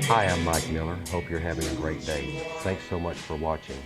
Hi, I'm Mike Miller. Hope you're having a great day. Thanks so much for watching.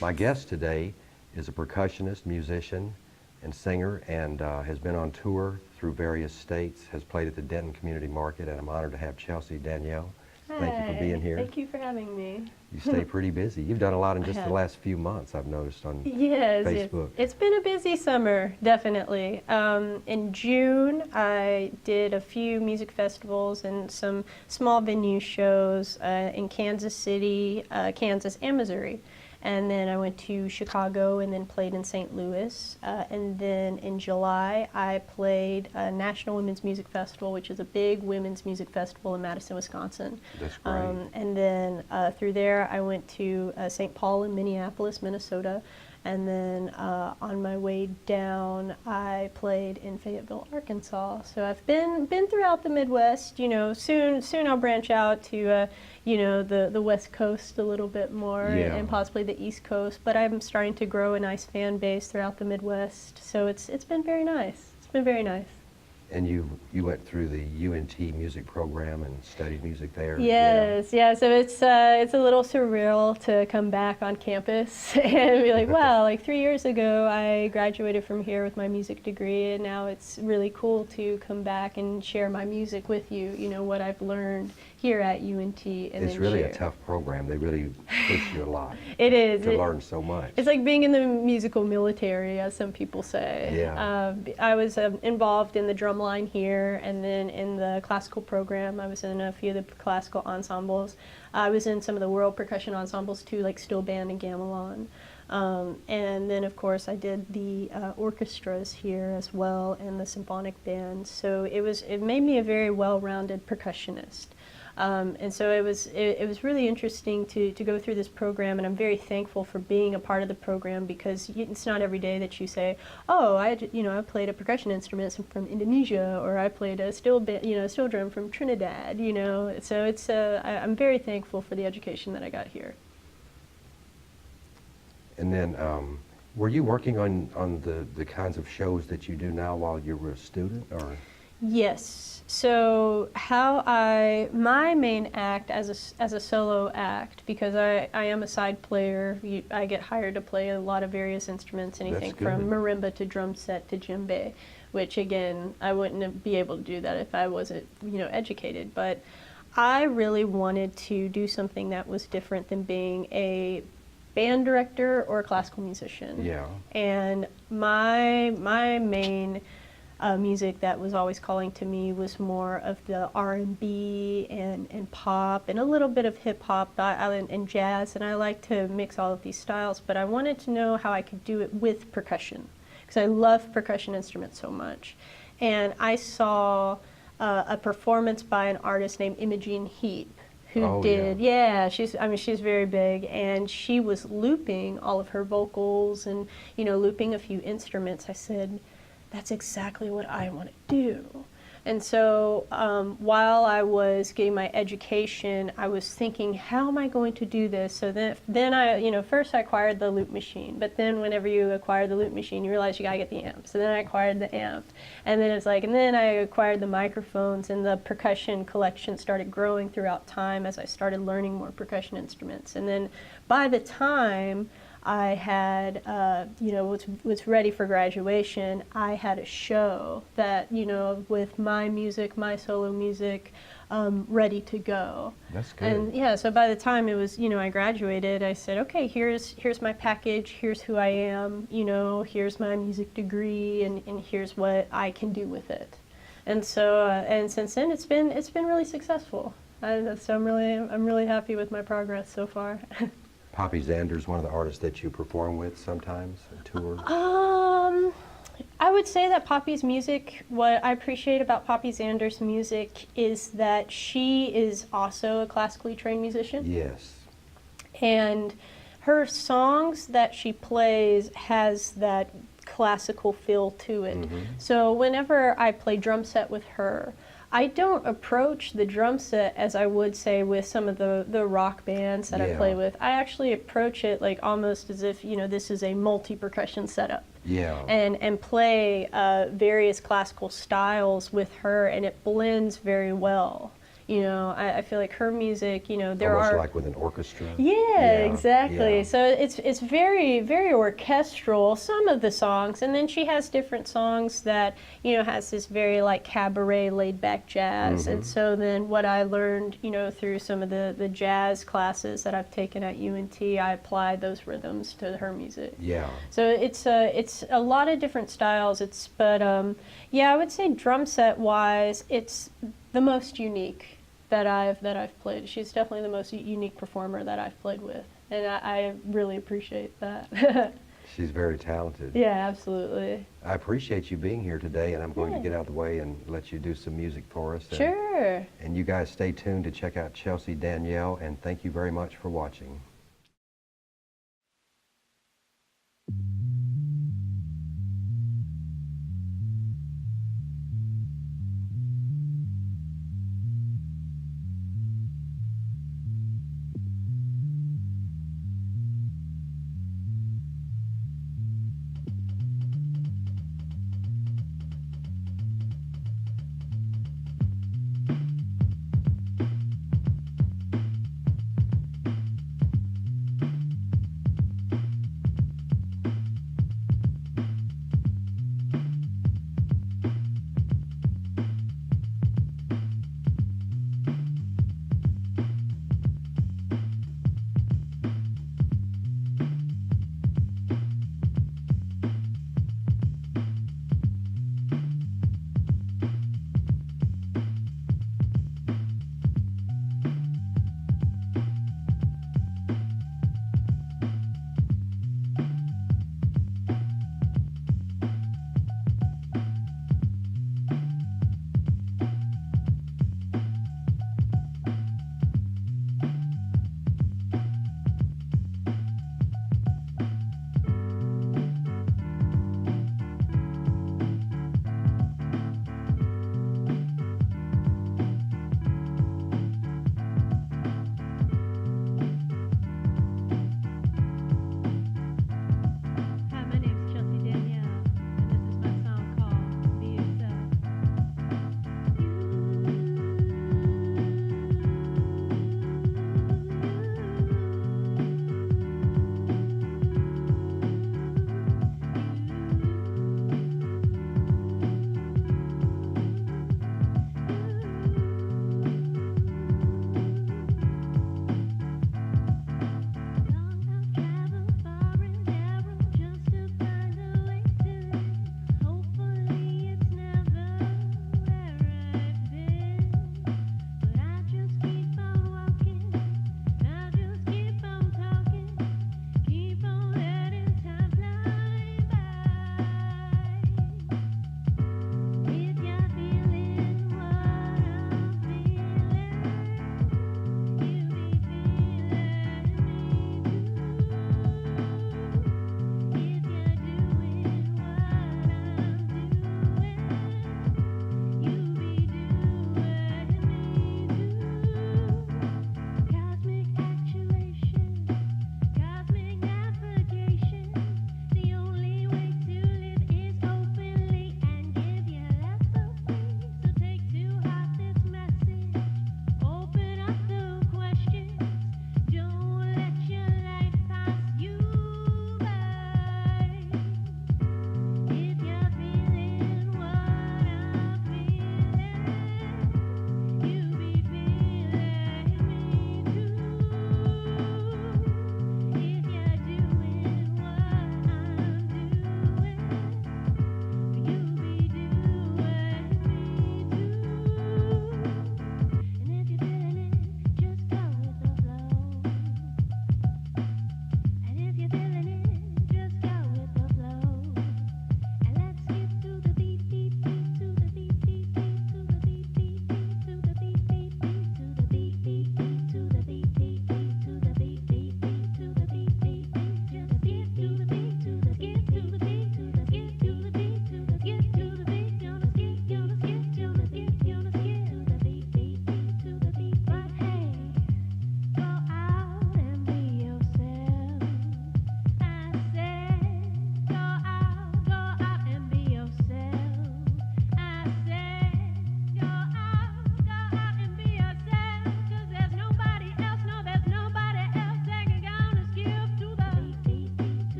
My guest today is a percussionist, musician, and singer, and has been on tour through various states, has played at the Denton Community Market, and I'm honored to have Chelsey Danielle. Thank you for being here. Thank you for having me. You stay pretty busy. You've done a lot in just the last few months, I've noticed on Facebook. It's been a busy summer, definitely. In June, I did a few music festivals and some small venue shows in Kansas City, Kansas, and Missouri. And then I went to Chicago and then played in St. Louis. And then in July, I played a National Women's Music Festival, which is a big women's music festival in Madison, Wisconsin. That's great. And then through there, I went to St. Paul and Minneapolis, Minnesota. And then on my way down, I played in Fayetteville, Arkansas. So I've been throughout the Midwest. You know, soon I'll branch out to you know, the West Coast a little bit more, and possibly the East Coast. But I'm starting to grow a nice fan base throughout the Midwest. So it's been very nice. It's been very nice. And you went through the UNT music program and studied music there. Yes, yeah. So it's a little surreal to come back on campus and be like, wow, like 3 years ago I graduated from here with my music degree, and now it's really cool to come back and share my music with you. You know what I've learned here at UNT, and it's really a tough program. They really push you a lot. It is. To learn so much. It's like being in the musical military, as some people say. Yeah. I was involved in the drum line here, and then in the classical program, I was in a few of the classical ensembles. I was in some of the world percussion ensembles too, like Steel Band and Gamelan. And then, of course, I did the orchestras here as well, and the symphonic band. So it made me a very well-rounded percussionist. And so it was really interesting to go through this program, and I'm very thankful for being a part of the program, because it's not every day that you say, oh, I played a percussion instrument from Indonesia, or I played a steel drum from Trinidad, you know. So I'm very thankful for the education that I got here. And then, were you working on the kinds of shows that you do now while you were a student, or? Yes. So my main act as a solo act, because I am a side player, I get hired to play a lot of various instruments, anything from marimba to drum set to djembe, which again, I wouldn't be able to do that if I wasn't, educated. But I really wanted to do something that was different than being a band director or a classical musician. Yeah. And my main music that was always calling to me was more of the R&B and pop and a little bit of hip hop and jazz, and I like to mix all of these styles, but I wanted to know how I could do it with percussion, because I love percussion instruments so much. And I saw a performance by an artist named Imogene Heap, who she's very big, and she was looping all of her vocals and looping a few instruments. I said, that's exactly what I want to do. And so while I was getting my education, I was thinking, how am I going to do this? So then I, first I acquired the loop machine, but then whenever you acquire the loop machine, you realize you gotta get the amp. So then I acquired the amp, and then and then I acquired the microphones, and the percussion collection started growing throughout time as I started learning more percussion instruments. And then by the time I had, was ready for graduation, I had a show that, with my music, my solo music, ready to go. That's good. And yeah, so by the time it was, I graduated, I said, okay, here's my package, here's who I am, here's my music degree, and here's what I can do with it. And so, and since then, it's been really successful. So I'm really happy with my progress so far. Poppy Zander's one of the artists that you perform with sometimes and tour? I would say that Poppy's music, what I appreciate about Poppy Zander's music is that she is also a classically trained musician. Yes. And her songs that she plays has that classical feel to it. Mm-hmm. So whenever I play drum set with her, I don't approach the drum set as I would say with some of the rock bands that I play with. I actually approach it like almost as if, this is a multi-percussion setup. Yeah. And play various classical styles with her, and it blends very well. You know, I feel like her music, you know, there Almost are like with an orchestra. yeah, exactly. yeah. So it's very very orchestral, some of the songs, and then she has different songs that, you know, has this very like cabaret laid back jazz. And so then what I learned, you know, through some of the jazz classes that I've taken at UNT, I applied those rhythms to her music. Yeah. So it's a lot of different styles. Yeah, I would say drum set wise, it's the most unique that I've played. She's definitely the most unique performer that I've played with, and I really appreciate that. She's very talented. Yeah, absolutely. I appreciate you being here today, and I'm going to get out of the way and let you do some music for us. Sure. And you guys stay tuned to check out Chelsey Danielle, and thank you very much for watching.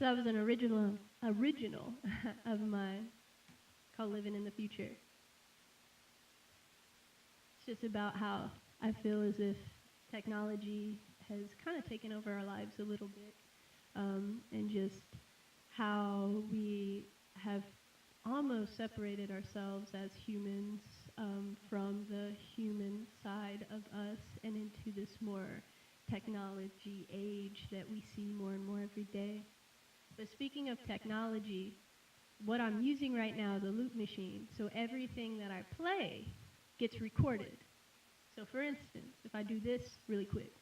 So that was an original of mine called Living in the Future. It's just about how I feel as if technology has kind of taken over our lives a little bit, and just how we have almost separated ourselves as humans from the human side of us and into this more technology age that we see more and more every day. But speaking of technology, what I'm using right now is a loop machine, so everything that I play gets recorded. So for instance, if I do this really quick,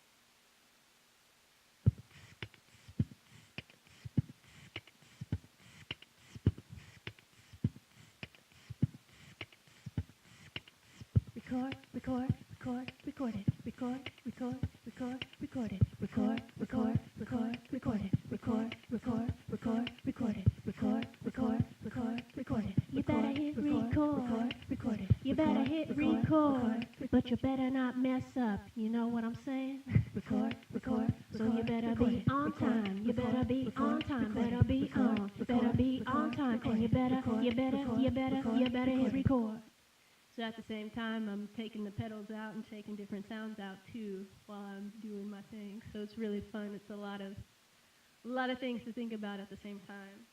record, record, record, record it, record, record, record, record it, record, record, record, record it, record, record, record, record it, record, record, record, record it. You better hit record, record it. You better hit record, but you better not mess up. You know what I'm saying? Record, record. So you better be on time. You better be on time. Better be on. Better be on time. And you better hit record. So at the same time, I'm taking the pedals out and taking different sounds out too while I'm doing my thing. So it's really fun. It's a lot of things to think about at the same time.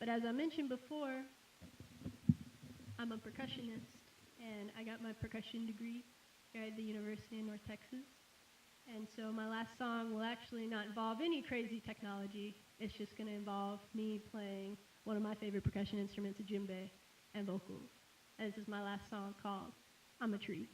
But as I mentioned before, I'm a percussionist, and I got my percussion degree here at the University of North Texas. And so my last song will actually not involve any crazy technology. It's just going to involve me playing one of my favorite percussion instruments, a djembe, and vocals. And this is my last song called I'm a Tree.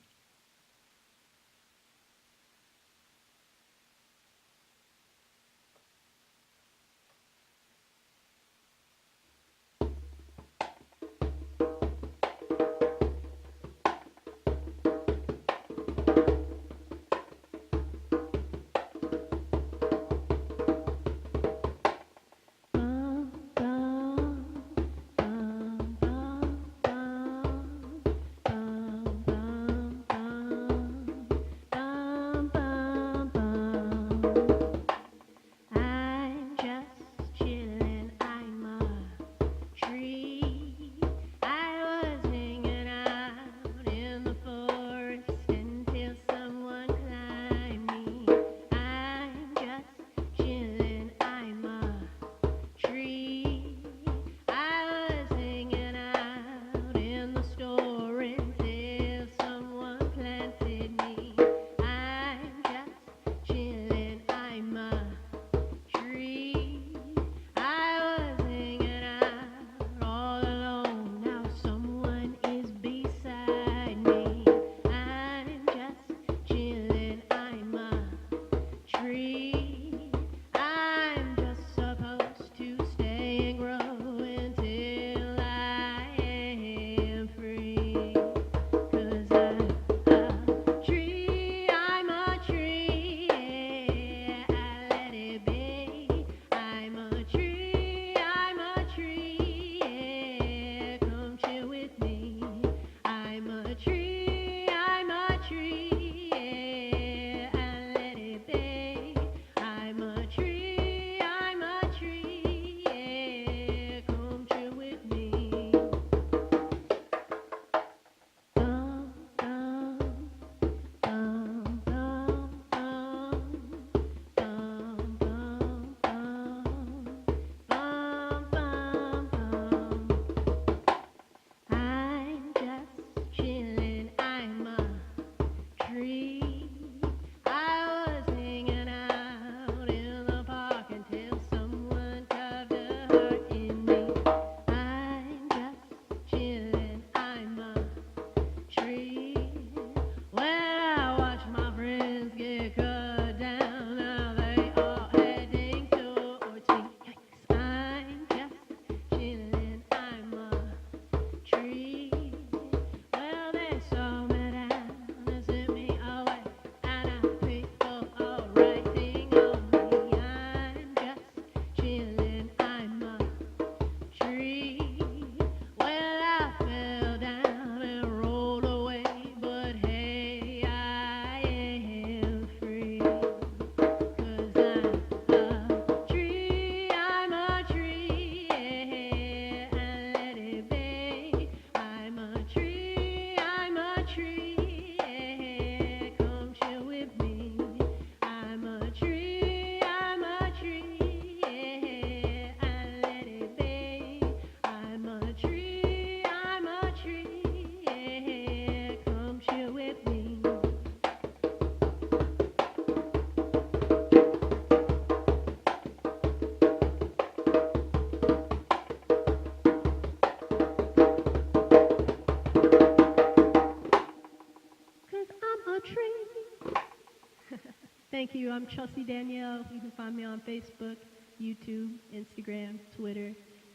I'm Chelsey Danielle. You can find me on Facebook, YouTube, Instagram, Twitter,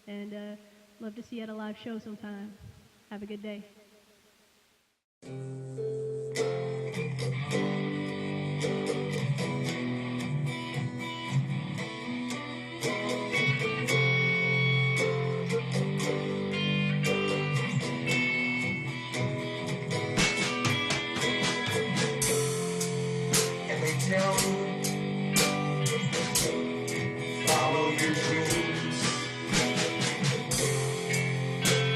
and love to see you at a live show sometime. Have a good day. And they tell me, follow your dreams.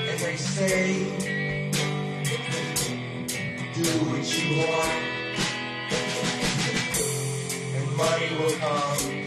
And they say, do what you want, and money will come.